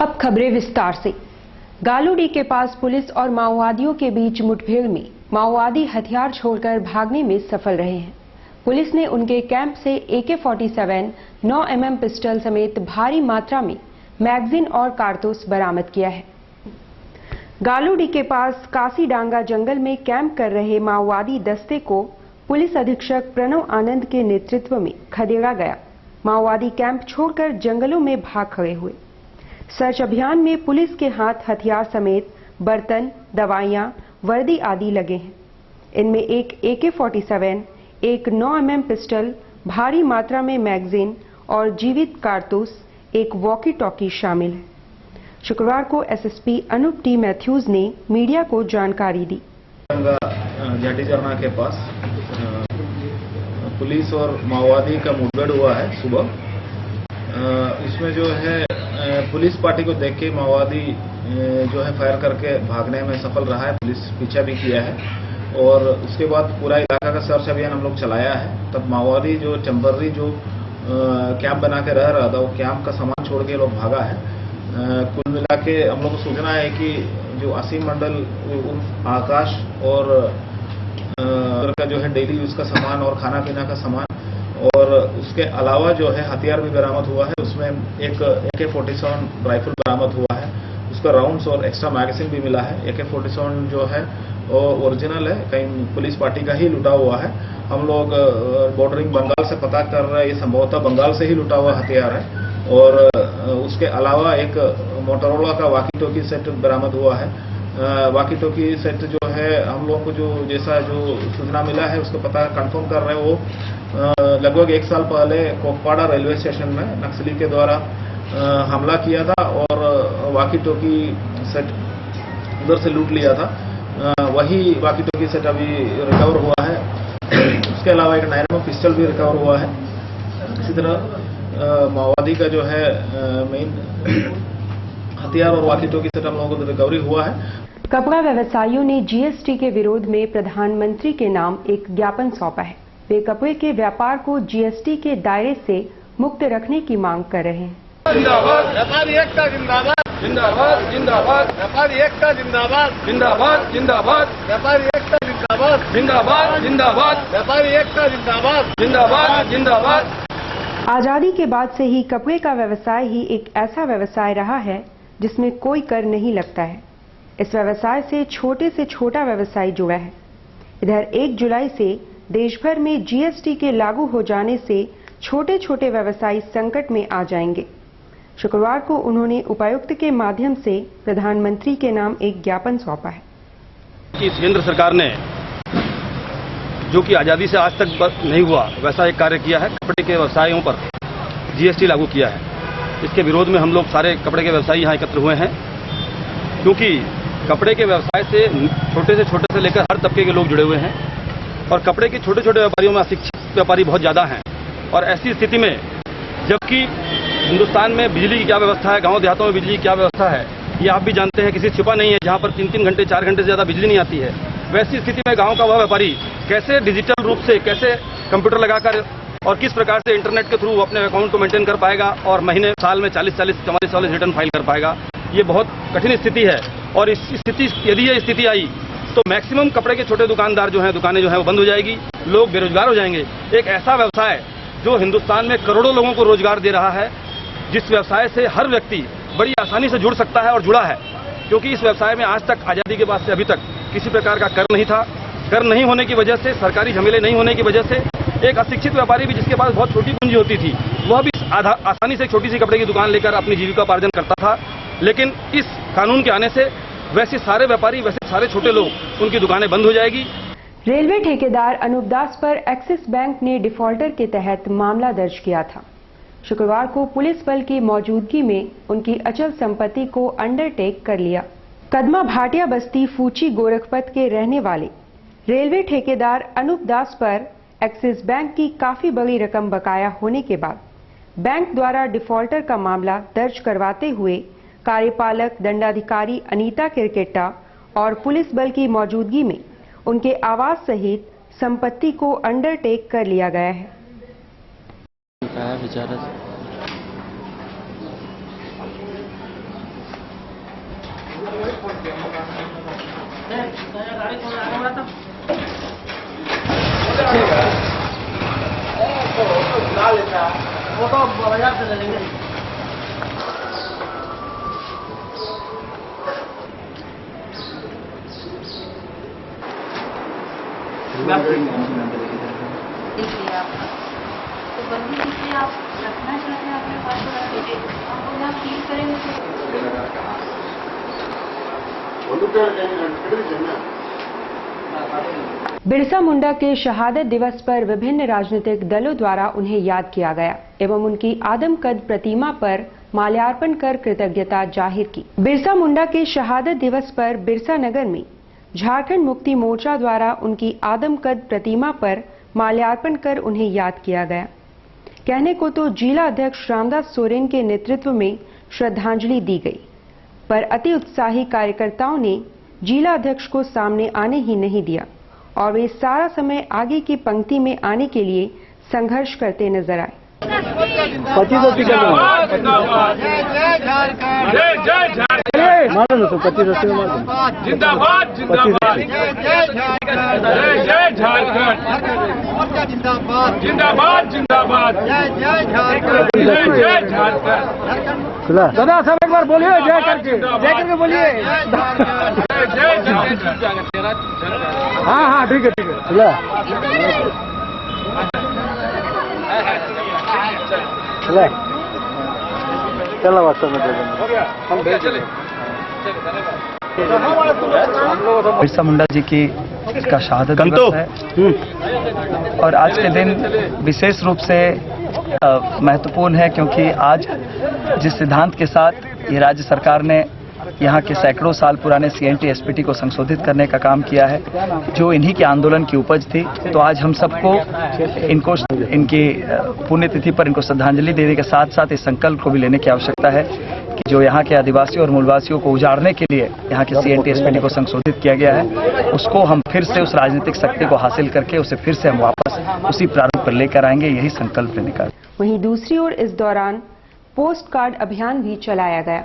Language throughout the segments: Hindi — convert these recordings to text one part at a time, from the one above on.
अब खबरें विस्तार से। गालूडी के पास पुलिस और माओवादियों के बीच मुठभेड़ में माओवादी हथियार छोड़कर भागने में सफल रहे हैं। पुलिस ने उनके कैंप से AK-47, 9 mm पिस्टल समेत भारी मात्रा में मैगजीन और कारतूस बरामद किया है। गालूडी के पास कासीडांगा जंगल में कैंप कर रहे माओवादी दस्ते को पुलिस अधीक्षक प्रणव आनंद के नेतृत्व में खदेड़ा गया। माओवादी कैंप छोड़कर जंगलों में भाग खड़े हुए। सर्च अभियान में पुलिस के हाथ हथियार समेत बर्तन, दवाइयां, वर्दी आदि लगे हैं। इनमें एक AK-47, एक 9 mm पिस्टल, भारी मात्रा में मैगजीन और जीवित कारतूस, एक वॉकी टॉकी शामिल है। शुक्रवार को SSP अनूप T. मैथ्यूज ने मीडिया को जानकारी दी। जाटी झरना के पास पुलिस और माओवादी का मुठभेड़ हुआ है सुबह। इसमें जो है पुलिस पार्टी को देख के माओवादी जो है फायर करके भागने में सफल रहा है। पुलिस पीछा भी किया है और उसके बाद पूरा इलाका का सर्च अभियान हम लोग चलाया है। तब माओवादी जो टेम्पररी जो कैंप बना के रह रहा था, वो कैंप का सामान छोड़ के लोग भागा है। कुल मिला के हम लोग को सूचना है कि जो असीम मंडल आकाश और का जो है डेली यूज का सामान और खाना पीना का सामान और उसके अलावा जो है हथियार भी बरामद हुआ है। उसमें एक AK-47 राइफल बरामद हुआ है। उसका राउंड्स और एक्स्ट्रा मैगजीन भी मिला है। AK-47 जो है वो ओरिजिनल है, कहीं पुलिस पार्टी का ही लुटा हुआ है। हम लोग बॉर्डरिंग बंगाल से पता कर रहे हैं, ये संभवतः बंगाल से ही लुटा हुआ हथियार है। और उसके अलावा एक मोटोरोला का वॉकी टॉकी सेट बरामद हुआ है। वॉकी टॉकी सेट जो है हम लोग को जो जैसा जो सूचना मिला है उसको पता कंफर्म कर रहे हैं। वो लगभग 1 साल पहले कोकपाड़ा रेलवे स्टेशन में नक्सली के द्वारा हमला किया था और वॉकी टॉकी सेट उधर से लूट लिया था। वही वॉकी टॉकी सेट अभी रिकवर हुआ है। उसके अलावा एक 9 mm पिस्टल भी रिकवर हुआ है। इसी तरह माओवादी का जो है मेन हथियार और वॉकी टॉकी सेट हम लोगों को रिकवरी हुआ है। कपड़ा व्यवसायियों ने GST के विरोध में प्रधानमंत्री के नाम एक ज्ञापन सौंपा है। वे कपड़े के व्यापार को GST के दायरे से मुक्त रखने की मांग कर रहे हैं। जिंदाबाद व्यापारी एकता, जिंदाबाद जिंदाबाद जिंदाबाद व्यापारी एकता, जिंदाबाद जिंदाबाद जिंदाबाद व्यापारी एकता, जिंदाबाद जिंदाबाद जिंदाबाद व्यापारी एकता, जिंदाबाद जिंदाबाद जिंदाबाद। आजादी के बाद से ही कपड़े का व्यवसाय ही एक ऐसा व्यवसाय रहा है जिसमें कोई कर नहीं लगता है। इस व्यवसाय से छोटा व्यवसाय जुड़ा है। इधर 1 जुलाई से देश भर में GST के लागू हो जाने से छोटे व्यवसायी संकट में आ जाएंगे। शुक्रवार को उन्होंने उपायुक्त के माध्यम से प्रधानमंत्री के नाम एक ज्ञापन सौंपा है। केंद्र सरकार ने जो कि आजादी से आज तक नहीं हुआ वैसा एक कार्य किया है, कपड़े के व्यवसायों पर GST लागू किया है। इसके विरोध में हम लोग सारे कपड़े के व्यवसायी यहाँ एकत्र हुए हैं, क्योंकि कपड़े के व्यवसाय से छोटे से लेकर हर तबके के लोग जुड़े हुए हैं और कपड़े के छोटे व्यापारियों में अशिक्षित व्यापारी बहुत ज़्यादा हैं। और ऐसी स्थिति में जबकि हिंदुस्तान में बिजली की क्या व्यवस्था है, गांव देहातों में बिजली की क्या व्यवस्था है, ये आप भी जानते हैं, किसी छिपा नहीं है, जहाँ पर 3 घंटे 4 घंटे से ज़्यादा बिजली नहीं आती है। वैसी स्थिति में गाँव का वह व्यापारी कैसे डिजिटल रूप से, कैसे कंप्यूटर लगाकर और किस प्रकार से इंटरनेट के थ्रू अपने अकाउंट को मेंटेन कर पाएगा और महीने साल में 44 रिटर्न फाइल कर पाएगा। ये बहुत कठिन स्थिति है। और इस स्थिति यदि ये स्थिति आई तो मैक्सिमम कपड़े के छोटे दुकानदार जो हैं, दुकानें जो हैं वो बंद हो जाएगी, लोग बेरोजगार हो जाएंगे। एक ऐसा व्यवसाय जो हिंदुस्तान में करोड़ों लोगों को रोजगार दे रहा है, जिस व्यवसाय से हर व्यक्ति बड़ी आसानी से जुड़ सकता है और जुड़ा है, क्योंकि इस व्यवसाय में आज तक आजादी के बाद से अभी तक किसी प्रकार का कर नहीं था। कर नहीं होने की वजह से, सरकारी झमेले नहीं होने की वजह से एक अशिक्षित व्यापारी भी जिसके पास बहुत छोटी पूंजी होती थी, वह भी आसानी से छोटी सी कपड़े की दुकान लेकर अपनी जीविकोपार्जन करता था। लेकिन इस कानून के आने से वैसे सारे व्यापारी, वैसे सारे छोटे लोग, उनकी दुकानें बंद हो जाएगी। रेलवे ठेकेदार अनूप दास पर एक्सिस बैंक ने डिफॉल्टर के तहत मामला दर्ज किया था। शुक्रवार को पुलिस बल की मौजूदगी में उनकी अचल संपत्ति को अंडरटेक कर लिया। कदमा भाटिया बस्ती फूची गोरखपत के रहने वाले रेलवे ठेकेदार अनूप दास पर एक्सिस बैंक की काफी बड़ी रकम बकाया होने के बाद बैंक द्वारा डिफॉल्टर का मामला दर्ज करवाते हुए कार्यपालक दंडाधिकारी अनीता किरकेट्टा और पुलिस बल की मौजूदगी में उनके आवास सहित संपत्ति को अंडरटेक कर लिया गया है। वो तो बाजार से ले लेंगे। देखिए आप तो बंदी देखिए आप रखना चाहते हैं अपने पास तो रख लीजिए, आपको ना फील करेंगे बिरसा मुंडा के शहादत दिवस पर विभिन्न राजनीतिक दलों द्वारा उन्हें याद किया गया एवं उनकी आदमकद प्रतिमा पर माल्यार्पण कर कृतज्ञता जाहिर की। बिरसा मुंडा के शहादत दिवस पर बिरसा नगर में झारखंड मुक्ति मोर्चा द्वारा उनकी आदमकद प्रतिमा पर माल्यार्पण कर उन्हें याद किया गया। कहने को तो जिला अध्यक्ष रामदास सोरेन के नेतृत्व में श्रद्धांजलि दी गई, पर अति उत्साही कार्यकर्ताओं ने जिला अध्यक्ष को सामने आने ही नहीं दिया और वे सारा समय आगे की पंक्ति में आने के लिए संघर्ष करते नजर आए। जिंदाबाद जिंदाबाद जय झारखंड, जिंदाबाद जिंदाबाद जय झारखंड। दादा सब एक बार बोलिए जय करके बोलिए। हाँ हाँ ठीक है चलो वास्तव में बिरसा मुंडा जी की का शहादत दिवस है और आज के दिन विशेष रूप से महत्वपूर्ण है क्योंकि आज जिस सिद्धांत के साथ ये राज्य सरकार ने यहाँ के सैकड़ों साल पुराने CNT SPT को संशोधित करने का काम किया है, जो इन्हीं के आंदोलन की उपज थी, तो आज हम सबको इनको इनकी पुण्यतिथि पर इनको श्रद्धांजलि देने के साथ साथ इस संकल्प को भी लेने की आवश्यकता है कि जो यहाँ के आदिवासी और मूलवासियों को उजाड़ने के लिए यहाँ के CNT SPT को संशोधित किया गया है, उसको हम फिर से उस राजनीतिक शक्ति को हासिल करके उसे फिर से हम वापस उसी प्रारूप पर लेकर आएंगे, यही संकल्प लेने का। वहीं दूसरी ओर इस दौरान पोस्ट कार्ड अभियान भी चलाया गया,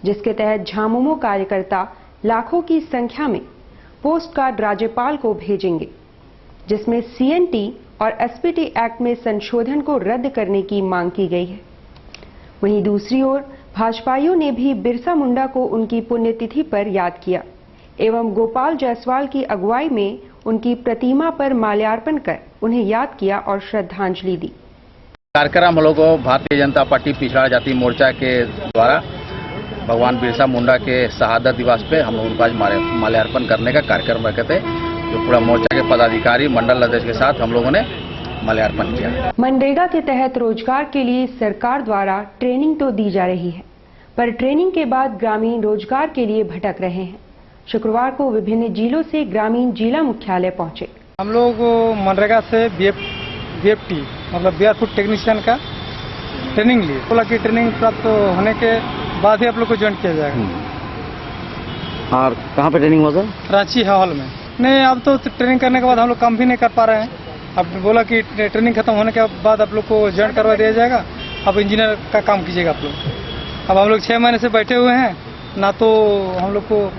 जिसके तहत झामुमो कार्यकर्ता लाखों की संख्या में पोस्ट कार्ड राज्यपाल को भेजेंगे, जिसमें CNT और SPT एक्ट में संशोधन को रद्द करने की मांग की गई है। वहीं दूसरी ओर भाजपाइयों ने भी बिरसा मुंडा को उनकी पुण्यतिथि पर याद किया एवं गोपाल जायसवाल की अगुवाई में उनकी प्रतिमा पर माल्यार्पण कर उन्हें याद किया और श्रद्धांजलि दी। कार्यक्रम हम लोग भारतीय जनता पार्टी पिछड़ा जाति मोर्चा के द्वारा भगवान बिरसा मुंडा के शहादत दिवस पे हम लोग उनको आज माल्यार्पण करने का कार्यक्रम रखे थे, जो पूरा मोर्चा के पदाधिकारी मंडल अध्यक्ष के साथ हम लोगों ने माल्यार्पण किया। मनरेगा के तहत रोजगार के लिए सरकार द्वारा ट्रेनिंग तो दी जा रही है, पर ट्रेनिंग के बाद ग्रामीण रोजगार के लिए भटक रहे हैं। शुक्रवार को विभिन्न जिलों से ग्रामीण जिला मुख्यालय पहुंचे। हम लोग मनरेगा से BFT मतलब बियर फूड टेक्नीशियन का ट्रेनिंग लिए, बोला कि ट्रेनिंग प्राप्त होने के बाद ही आप लोग को ज्वाइन किया जाएगा। और कहाँ पे ट्रेनिंग होगा? रांची हॉल में। नहीं, अब तो ट्रेनिंग करने के बाद हम लोग काम भी नहीं कर पा रहे हैं। अब बोला कि ट्रेनिंग खत्म होने के बाद आप लोग को ज्वाइन करवा दिया जाएगा, अब इंजीनियर का काम कीजिएगा आप लोग। अब हम लोग 6 महीने से बैठे हुए हैं, ना तो हम लोग को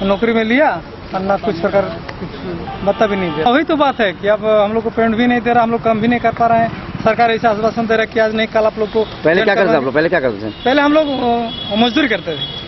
नौकरी में लिया और ना कुछ सरकार कुछ बता भी नहीं दे। वही तो बात है कि अब हम लोग को पेमेंट भी नहीं दे रहा, हम लोग काम भी नहीं कर पा रहे हैं। सरकार ऐसा आश्वासन दे रहा है कि आज नहीं कल आप लोग को। पहले क्या करते थे आप लोग? पहले क्या करते थे? पहले हम लोग मजदूरी करते थे।